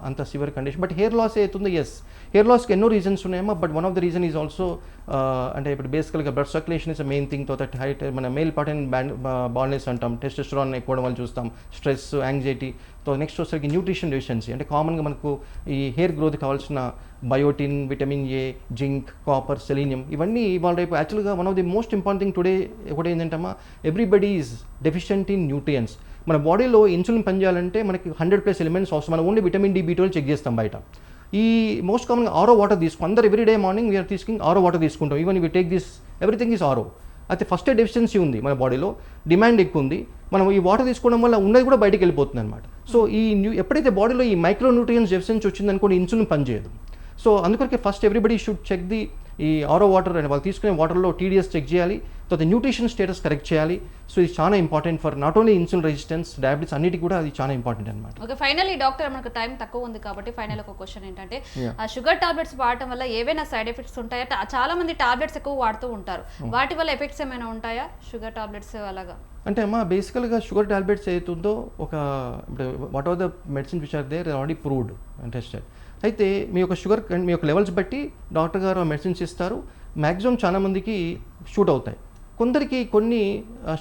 అంత severe condition. But hair loss అవుతుంది, ఎస్ హెయిర్ లాస్కి ఎన్నో రీజన్స్ ఉన్నాయమ్మా. But one of the reason is also అంటే ఇప్పుడు బేసికల్గా blood circulation is main thing. తర్వాత హైట్ మన మేల్ పార్ట్ అండ్ బాల్నెస్ అంటాం, టెస్టోస్టెరాన్ ఎక్కువ వల్ల చూస్తాం, స్ట్రెస్, యాంగ్జైటీ. సో నెక్స్ట్ వచ్చేసరికి న్యూట్రిషన్ డెఫిషియన్సీ, అంటే కామన్గా మనకు ఈ హెయిర్ గ్రోత్ కావాల్సిన biotin, vitamin A, zinc, copper, selenium, ఇవన్నీ ఇవాళ రేపు యాక్చువల్గా one of the most important thing today ఒకటి ఏంటంటే everybody is deficient in nutrients. మన బాడీలో ఇన్సులిన్ పనిచేయాలంటే మనకి 100+ ఎలిమెంట్స్ అవసరం. మనం only vitamin D, B12 check చేస్తాం బయట. ఈ మోస్ట్ కామన్గా RO వాటర్ తీసుకుంటాం అందరు. ఎవ్రీ డే మార్నింగ్ వీఆర్ తీసుకుని RO వాటర్ తీసుకుంటాం. Even we take this everything is RO. అయితే ఫస్ట్ డెఫిషియన్సీ ఉంది మన బాడీలో, డిమాండ్ ఎక్కువ ఉంది. మనం ఈ వాటర్ తీసుకోవడం వల్ల ఉన్నది కూడా బయటికి వెళ్ళిపోతుంది అనమాట. సో ఎప్పుడైతే బాడీలో ఈ మైక్రో న్యూట్రియన్స్ డెఫిషియన్సీ వచ్చిందనుకోండి ఇన్సులిన్ పనిచేయదు. సో అందుకొరకే first everybody should check the ఈ ఆరో వాటర్ అని వాళ్ళు తీసుకునే వాటర్లో టీడీఎస్ చెక్ చేయాలి, తర్వాత న్యూట్రిషన్ స్టేటస్ కరెక్ట్ చేయాలి. సో ఇది చాలా important for not only insulin resistance, diabetes అన్నిటికీ కూడా అది చాలా ఇంపార్టెంట్ అనమాట. ఓకే, ఫైనల్లీ డాక్టర్ మనకు టైం తక్కువ ఉంది కాబట్టి ఫైనల్ ఒక క్వశ్చన్ ఏంటంటే షుగర్ టాబ్లెట్స్ వాడటం వల్ల ఏవైనా సైడ్ ఎఫెక్ట్స్ ఉంటాయా? చాలా మంది టాబ్లెట్స్ ఎక్కువ వాడుతూ ఉంటారు, వాటి వల్ల ఎఫెక్ట్స్ ఏమైనా ఉంటాయా షుగర్ టాబ్లెట్స్ అలాగా? అంటే అమ్మ బేసికల్గా షుగర్ టాబ్లెట్స్ ఏతుందో ఒక what are the medicines which are there already proved and tested. అయితే మీ యొక్క షుగర్ మీ యొక్క లెవెల్స్ బట్టి డాక్టర్ గారు మెడిసిన్స్ ఇస్తారు. మ్యాక్సిమం చాలా మందికి షూట్ అవుతాయి, కొందరికి కొన్ని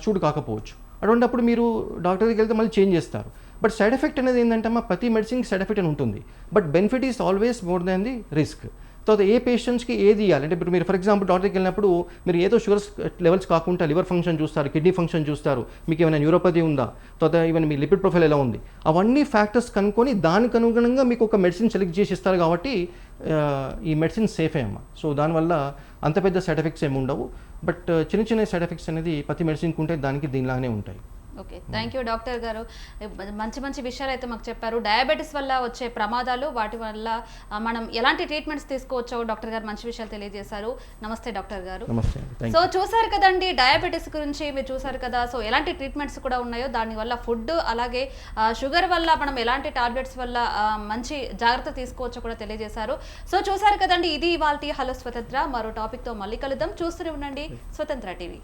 షూట్ కాకపోవచ్చు. అటువంటిప్పుడు మీరు డాక్టర్ దగ్గరికి వెళ్తే మళ్ళీ చేంజ్ చేస్తారు. బట్ సైడ్ ఎఫెక్ట్ అనేది ఏంటంటే అమ్మ ప్రతి మెడిసిన్కి సైడ్ ఎఫెక్ట్ అని ఉంటుంది, but benefit is always more than the risk. తర్వాత ఏ పేషెంట్స్కి ఏది ఇవ్వాలి అంటే ఇప్పుడు మీరు ఫర్ ఎగ్జాంపుల్ డాక్టర్ దగ్గరికి వెళ్ళినప్పుడు మీరు ఏదో షుగర్ లెవెల్స్ కాకుండా లివర్ ఫంక్షన్ చూస్తారు, కిడ్నీ ఫంక్షన్ చూస్తారు, మీకు ఏమైనా న్యూరోపతి ఉందా, తర్వాత ఈవెన్ మీ లిపిడ్ ప్రొఫైల్ ఎలా ఉంది, అవన్నీ ఫ్యాక్టర్స్ కనుక్కొని దానికి అనుగుణంగా మీకు ఒక మెడిసిన్ సెలెక్ట్ చేసి ఇస్తారు. కాబట్టి ఈ మెడిసిన్ సేఫే అమ్మ. సో దానివల్ల అంత పెద్ద సైడ్ ఎఫెక్ట్స్ ఏమి ఉండవు, బట్ చిన్న చిన్న సైడ్ ఎఫెక్ట్స్ అనేది ప్రతి మెడిసిన్కి ఉంటే దానికి దీనిలాగానే ఉంటాయి. ఓకే, థ్యాంక్ యూ డాక్టర్ గారు, మంచి మంచి విషయాలు అయితే మాకు చెప్పారు. డయాబెటీస్ వల్ల వచ్చే ప్రమాదాలు, వాటి వల్ల మనం ఎలాంటి ట్రీట్మెంట్స్ తీసుకోవచ్చో డాక్టర్ గారు మంచి విషయాలు తెలియజేశారు. నమస్తే డాక్టర్ గారు. నమస్తే. సో చూసారు కదండి, డయాబెటీస్ గురించి మీరు చూసారు కదా. సో ఎలాంటి ట్రీట్మెంట్స్ కూడా ఉన్నాయో, దానివల్ల ఫుడ్ అలాగే షుగర్ వల్ల మనం ఎలాంటి టాబ్లెట్స్ వల్ల మంచి జాగ్రత్త తీసుకోవచ్చో కూడా తెలియజేశారు. సో చూసారు కదండి, ఇది ఇవాల్టి హలో స్వతంత్ర. మరో టాపిక్తో మళ్ళీ కలుద్దాం. చూస్తూనే ఉండండి స్వతంత్ర టీవీ.